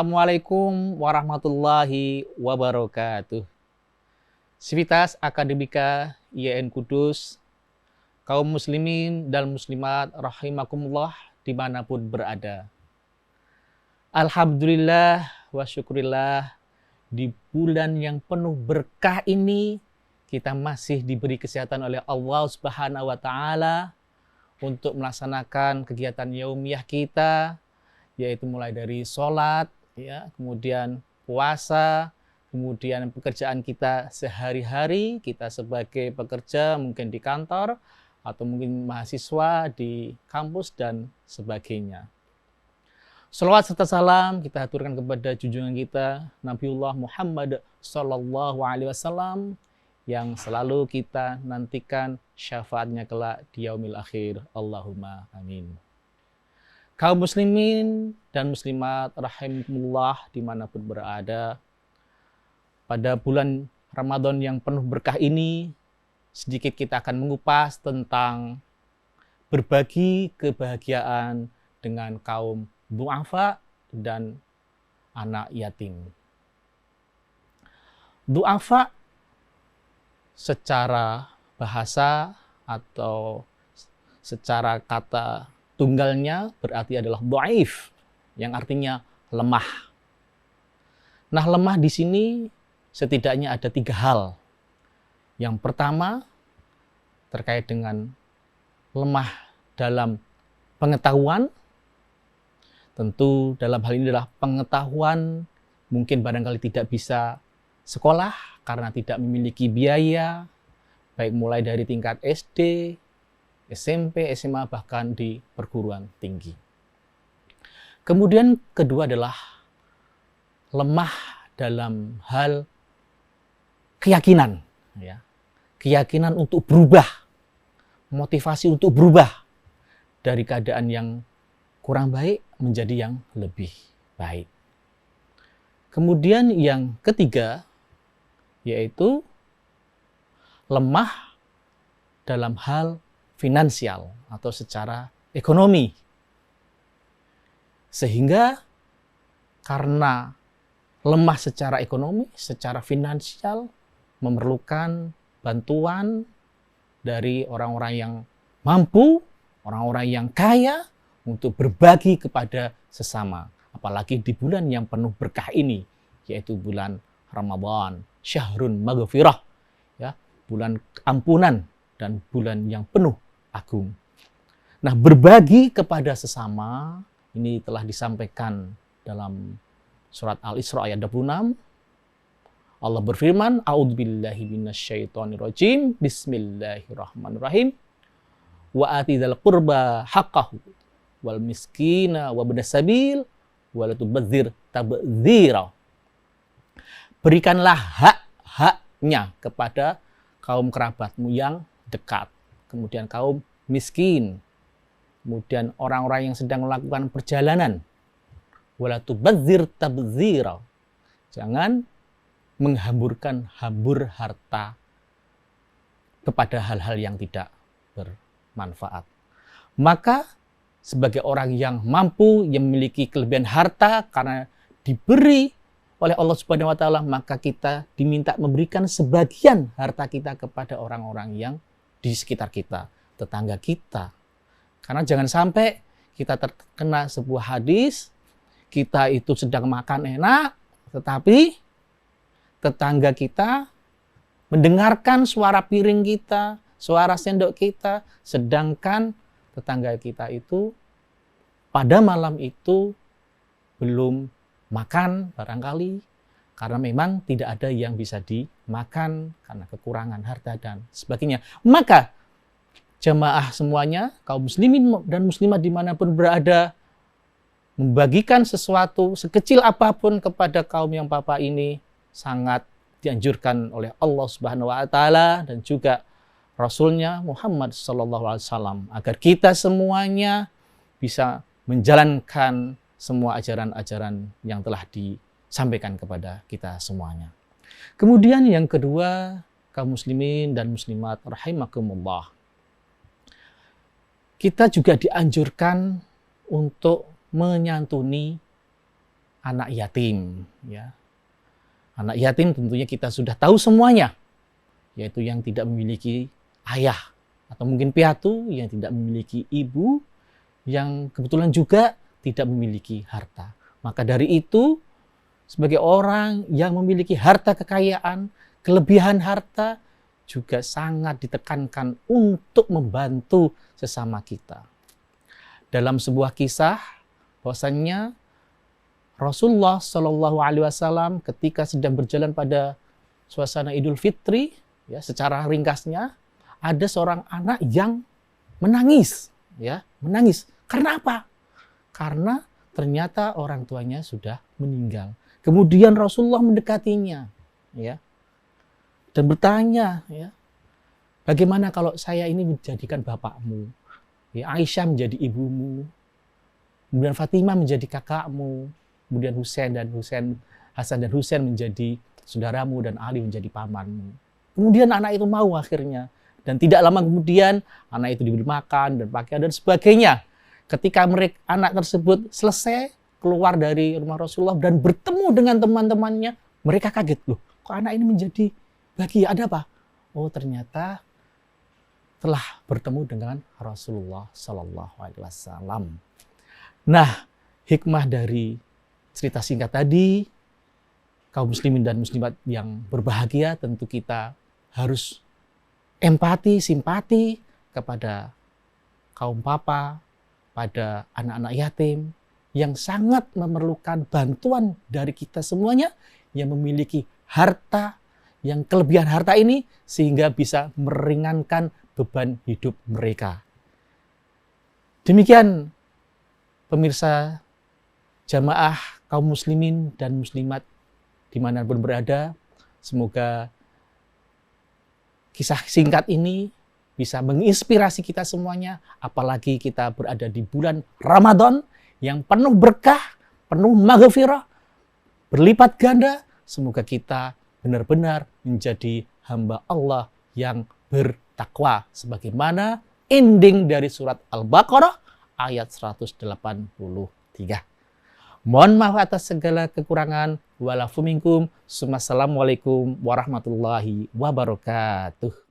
Assalamualaikum warahmatullahi wabarakatuh. Sivitas Akademika IAIN Kudus, kaum muslimin dan muslimat rahimakumullah dimanapun berada. Alhamdulillah wa syukurillah, di bulan yang penuh berkah ini kita masih diberi kesehatan oleh Allah Subhanahu wa Ta'ala untuk melaksanakan kegiatan yaumiyah kita, yaitu mulai dari sholat, ya, kemudian puasa, kemudian pekerjaan kita sehari-hari, kita sebagai pekerja mungkin di kantor, atau mungkin mahasiswa di kampus dan sebagainya. Shalawat serta salam kita aturkan kepada junjungan kita Nabiullah Muhammad Sallallahu Alaihi Wasallam yang selalu kita nantikan syafaatnya kelak di yaumil akhir. Allahumma amin. Kaum muslimin dan muslimat rahimakumullah dimanapun berada, pada bulan Ramadan yang penuh berkah ini, sedikit kita akan mengupas tentang berbagi kebahagiaan dengan kaum du'afa dan anak yatim. Du'afa secara bahasa atau secara kata tunggalnya berarti adalah dhaif, yang artinya lemah. Nah, lemah di sini setidaknya ada 3 hal. Yang pertama terkait dengan lemah dalam pengetahuan. Tentu dalam hal ini adalah pengetahuan, mungkin barangkali tidak bisa sekolah karena tidak memiliki biaya, baik mulai dari tingkat SD, SMP, SMA, bahkan di perguruan tinggi. Kemudian kedua adalah lemah dalam hal keyakinan, ya. Keyakinan untuk berubah, motivasi untuk berubah dari keadaan yang kurang baik menjadi yang lebih baik. Kemudian yang ketiga yaitu lemah dalam hal finansial atau secara ekonomi. Sehingga karena lemah secara ekonomi, secara finansial, memerlukan bantuan dari orang-orang yang mampu, orang-orang yang kaya untuk berbagi kepada sesama. Apalagi di bulan yang penuh berkah ini, yaitu bulan Ramadan, syahrun maghfirah, ya, bulan ampunan dan bulan yang penuh agung. Nah, berbagi kepada sesama ini telah disampaikan dalam surat Al-Isra ayat 26. Allah berfirman, a'udzubillahi minasyaitonirrajim, bismillahirrahmanirrahim, wa atidzal qurba haqqahu wal miskina wa ibnas sabil wa la tubadzir tabdzira. Berikanlah hak-haknya kepada kaum kerabatmu yang dekat, kemudian kaum miskin, kemudian orang-orang yang sedang melakukan perjalanan. Wala tubadzir tabdzira. Jangan menghambur harta kepada hal-hal yang tidak bermanfaat. Maka sebagai orang yang mampu, yang memiliki kelebihan harta karena diberi oleh Allah Subhanahu wa Ta'ala, maka kita diminta memberikan sebagian harta kita kepada orang-orang yang di sekitar kita, tetangga kita. Karena jangan sampai kita terkena sebuah hadis, kita itu sedang makan enak, tetapi tetangga kita mendengarkan suara piring kita, suara sendok kita, sedangkan tetangga kita itu pada malam itu belum makan barangkali, karena memang tidak ada yang bisa dimakan karena kekurangan harta dan sebagainya. Maka jemaah semuanya, kaum muslimin dan muslimat dimanapun berada, membagikan sesuatu sekecil apapun kepada kaum yang papa ini sangat dianjurkan oleh Allah Subhanahu wa Ta'ala dan juga Rasulnya Muhammad Sallallahu Alaihi Wasallam, agar kita semuanya bisa menjalankan semua ajaran-ajaran yang telah disampaikan kepada kita semuanya. Kemudian yang kedua, kaum muslimin dan muslimat rahimakumullah, kita juga dianjurkan untuk menyantuni anak yatim, ya. Anak yatim tentunya kita sudah tahu semuanya, yaitu yang tidak memiliki ayah, atau mungkin piatu yang tidak memiliki ibu, yang kebetulan juga tidak memiliki harta. Maka dari itu, sebagai orang yang memiliki harta kekayaan, kelebihan harta, juga sangat ditekankan untuk membantu sesama kita. Dalam sebuah kisah, bahwasannya Rasulullah Shallallahu Alaihi Wasallam ketika sedang berjalan pada suasana Idul Fitri, ya, secara ringkasnya ada seorang anak yang menangis, ya, menangis. Karena apa? Karena ternyata orang tuanya sudah meninggal. Kemudian Rasulullah mendekatinya, ya, dan bertanya, ya, bagaimana kalau saya ini menjadikan bapakmu? Ya, Aisyah menjadi ibumu, kemudian Fatimah menjadi kakakmu, kemudian Hasan dan Husain menjadi saudaramu, dan Ali menjadi pamanmu. Kemudian anak itu mau akhirnya, dan tidak lama kemudian anak itu diberi makan dan pakaian dan sebagainya. Ketika anak tersebut selesai keluar dari rumah Rasulullah dan bertemu dengan teman-temannya, mereka kaget, loh, kok anak ini menjadi bahagia, ada apa? Oh, ternyata telah bertemu dengan Rasulullah Sallallahu Alaihi Wasallam. Nah, hikmah dari cerita singkat tadi, kaum muslimin dan muslimat yang berbahagia, tentu kita harus empati, simpati kepada kaum papa, pada anak-anak yatim yang sangat memerlukan bantuan dari kita semuanya yang memiliki harta, yang kelebihan harta ini sehingga bisa meringankan beban hidup mereka. Demikian pemirsa jamaah kaum muslimin dan muslimat dimanapun berada, semoga kisah singkat ini bisa menginspirasi kita semuanya, apalagi kita berada di bulan Ramadan yang penuh berkah, penuh maghfirah, berlipat ganda. Semoga kita benar-benar menjadi hamba Allah yang bertakwa, sebagaimana ending dari surat Al-Baqarah ayat 183. Mohon maaf atas segala kekurangan. Walafu minkum. Assalamualaikum warahmatullahi wabarakatuh.